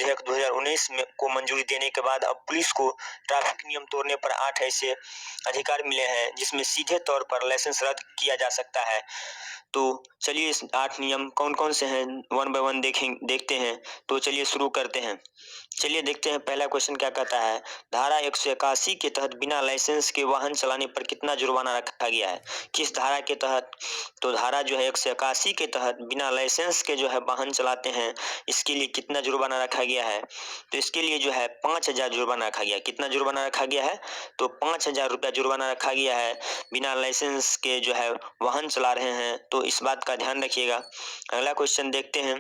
विधेयक 2019 में को मंजूरी देने के बाद अब पुलिस को ट्रैफिक नियम तोड़ने पर 8 ऐसे अधिकार मिले हैं जिसमें सीधे तौर पर लाइसेंस रद्द किया जा सकता है। तो चलिए इस 8 नियम कौन कौन से हैं वन बाय वन देखते हैं। तो चलिए शुरू करते हैं। चलिए देखते हैं पहला क्वेश्चन क्या कहता है। धारा 181 के तहत बिना लाइसेंस के वाहन चलाने पर कितना जुर्माना रखा गया है? किस धारा के तहत? तो धारा जो है 181 के तहत बिना लाइसेंस के जो है वाहन चलाते हैं, इसके लिए कितना जुर्माना रखा गया है? तो इसके लिए जो है 5,000 जुर्माना रखा गया। कितना जुर्माना रखा गया है? तो 5,000 रुपया जुर्माना रखा गया है। बिना लाइसेंस के जो है वाहन चला रहे हैं तो इस बात का ध्यान रखिएगा। अगला क्वेश्चन देखते हैं।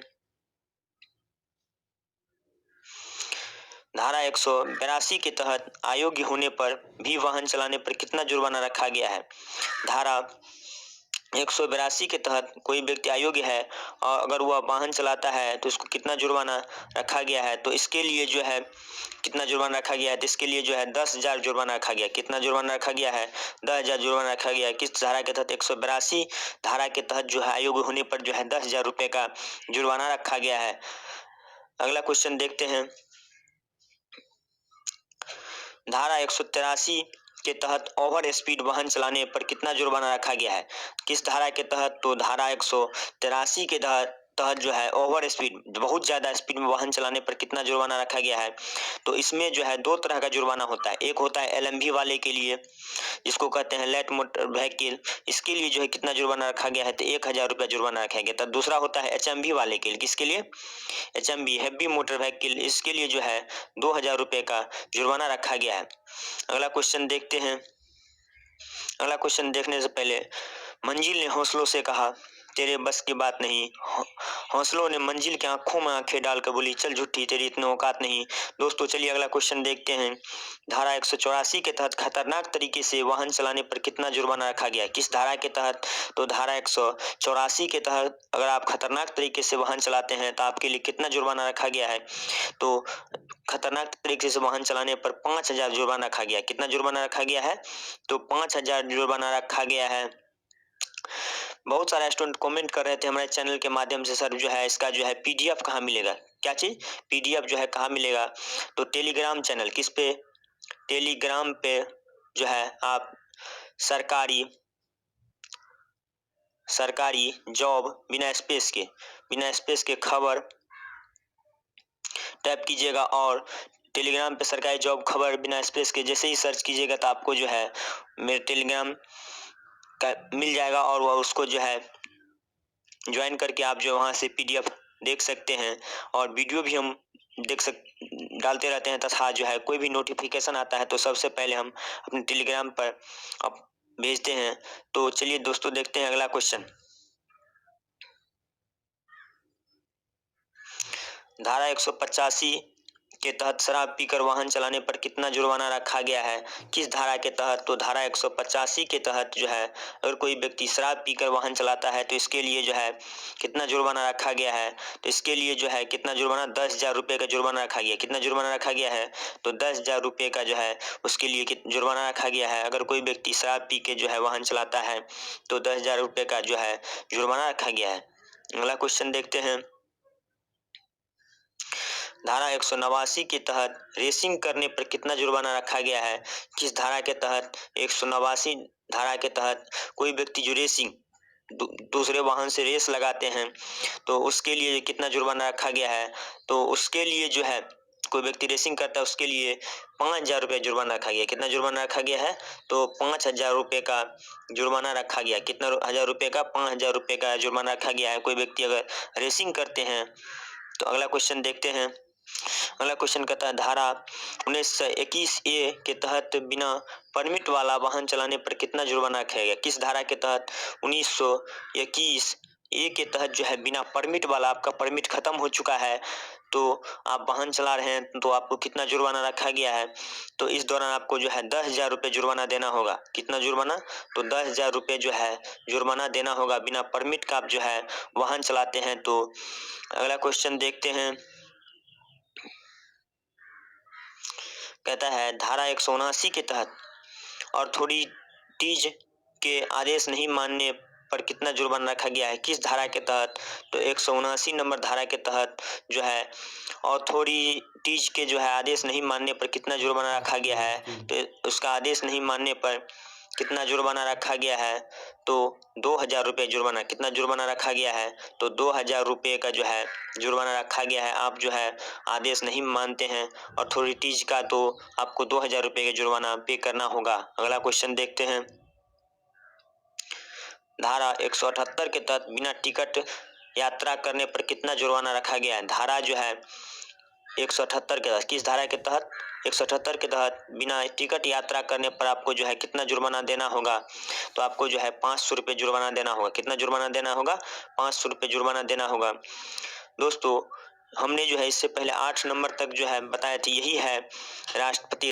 धारा 182 के तहत अयोग्य होने पर भी वाहन चलाने पर कितना जुर्माना रखा गया है? धारा 182 के तहत कोई व्यक्ति अयोग्य है और अगर वह वाहन चलाता है तो उसको कितना जुर्माना रखा गया है? तो इसके लिए जो है कितना जुर्माना रखा गया है? तो इसके लिए जो है 10,000 जुर्माना रखा गया। कितना जुर्माना रखा गया है? 10,000 जुर्माना रखा गया है। किस धारा के तहत? 182 धारा के तहत जो है अयोग्य होने पर जो है 10,000 रुपये का जुर्माना रखा गया है। अगला क्वेश्चन देखते हैं। धारा 183 के तहत ओवर स्पीड वाहन चलाने पर कितना जुर्माना रखा गया है? किस धारा के तहत? तो धारा 183 के तहत जो है ओवर स्पीड बहुत ज़्यादा स्पीड में वाहन चलाने पर कितना जुर्माना रखा गया है? तो इसमें जो है 2 तरह का जुर्माना होता है। एक होता है एलएमवी वाले के लिए, जिसको कहते हैं लाइट मोटर व्हीकल, इसके लिए जो है कितना जुर्माना रखा गया है? तो 1,000 रुपया जुर्माना रखा गया। तब दूसरा होता है एचएमवी वाले के लिए। किसके लिए? एचएमवी हैवी मोटर व्हीकल, इसके लिए जो है 2,000 रुपये का जुर्माना रखा गया है। अगला क्वेश्चन देखते हैं। अगला क्वेश्चन देखने से पहले मंजिल ने हौसलों से कहा तेरे बस की बात नहीं। हौसलों ने मंजिल के आंखों में आंखें डालकर बोली चल झूठी तेरी इतनी औकात नहीं। दोस्तों चलिए अगला क्वेश्चन देखते हैं। धारा 184 के तहत खतरनाक तरीके से वाहन चलाने पर कितना जुर्माना रखा गया? किस धारा के तहत? तो धारा 184 के तहत अगर आप खतरनाक तरीके से वाहन चलाते हैं तो आपके लिए कितना जुर्माना रखा गया है? तो खतरनाक तरीके से वाहन चलाने पर 5,000 जुर्माना रखा गया। कितना जुर्माना रखा गया है? तो 5,000 जुर्माना रखा गया है। बहुत सारे स्टूडेंट कमेंट कर रहे थे हमारे चैनल के माध्यम से सर जो है इसका जो है पीडीएफ कहाँ मिलेगा? क्या चीज? पीडीएफ जो है कहाँ मिलेगा? तो टेलीग्राम चैनल, किस पे? टेलीग्राम पे जो है आप सरकारी जॉब बिना स्पेस के खबर टाइप कीजिएगा और टेलीग्राम पे सरकारी जॉब खबर बिना स्पेस के जैसे ही सर्च कीजिएगा तो आपको जो है मेरे टेलीग्राम का मिल जाएगा और वह उसको जो है ज्वाइन करके आप जो वहाँ से पीडीएफ देख सकते हैं और वीडियो भी हम डालते रहते हैं तथा जो है कोई भी नोटिफिकेशन आता है तो सबसे पहले हम अपने टेलीग्राम पर भेजते हैं। तो चलिए दोस्तों देखते हैं अगला क्वेश्चन। धारा 185 के तहत शराब पीकर वाहन चलाने पर कितना जुर्माना रखा गया है? किस धारा के तहत? तो धारा 185 के तहत जो है अगर कोई व्यक्ति शराब पीकर वाहन चलाता है तो इसके लिए जो है कितना जुर्माना रखा गया है? तो इसके लिए जो है कितना जुर्माना? 10,000 रुपये का जुर्माना रखा गया। कितना जुर्माना रखा गया है? तो 10,000 रुपये का जो है उसके लिए जुर्माना रखा गया है। अगर कोई व्यक्ति शराब पी के जो है वाहन चलाता है तो 10,000 रुपये का जो है जुर्माना रखा गया है। अगला क्वेश्चन देखते हैं। धारा 189 के तहत रेसिंग करने पर कितना जुर्माना रखा गया है? किस धारा के तहत? 189 धारा के तहत कोई व्यक्ति जो रेसिंग दूसरे वाहन से रेस लगाते हैं तो उसके लिए कितना जुर्माना रखा गया है? तो उसके लिए जो है कोई व्यक्ति रेसिंग करता है उसके लिए 5,000 रुपये जुर्माना रखा गया। कितना जुर्माना रखा गया है? तो 5,000 रुपये का जुर्माना रखा गया। कितना हजार रुपये का? 5,000 रुपये का जुर्माना रखा गया है कोई व्यक्ति अगर रेसिंग करते हैं। तो अगला क्वेश्चन देखते हैं। अगला क्वेश्चन कहता है धारा 1921 ए के तहत बिना परमिट वाला वाहन चलाने पर कितना जुर्माना रखा गया? किस धारा के तहत? 1921 ए के तहत जो है बिना परमिट वाला, आपका परमिट खत्म हो चुका है तो आप वाहन चला रहे हैं तो आपको कितना जुर्माना रखा गया है? तो इस दौरान आपको जो है 10,000 रुपये जुर्माना देना होगा। कितना जुर्माना? तो 10,000 रुपये जो है जुर्माना देना होगा। बिना परमिट का आप जो है वाहन चलाते हैं तो। अगला क्वेश्चन देखते हैं। कहता है धारा 179 के तहत और थोड़ी तीज के आदेश नहीं मानने पर कितना जुर्माना रखा गया है, किस धारा के तहत, तो 179 नंबर धारा के तहत जो है अथॉरिटीज के जो है आदेश नहीं मानने पर कितना जुर्माना रखा गया है, तो उसका आदेश नहीं मानने पर कितना जुर्माना रखा गया है, तो 2000 रुपये जुर्माना। कितना जुर्माना रखा गया है, तो 2000 रुपये का जो है जुर्माना रखा गया है। आप जो है आदेश नहीं मानते हैं अथॉरिटीज का, तो आपको 2000 रुपये का जुर्माना पे करना होगा। अगला क्वेश्चन देखते हैं। धारा 178 के तहत बिना टिकट यात्रा करने पर कितना जुर्माना रखा गया है। धारा जो है 178 के तहत, किस धारा के तहत, 178 के तहत बिना टिकट यात्रा करने पर आपको जो है कितना जुर्माना देना होगा, तो आपको जो है 500 रुपये जुर्माना देना होगा। कितना जुर्माना देना होगा, 500 रुपये जुर्माना देना होगा। दोस्तों हमने जो है इससे पहले 8 नंबर तक जो है बताया था, यही है राष्ट्रपति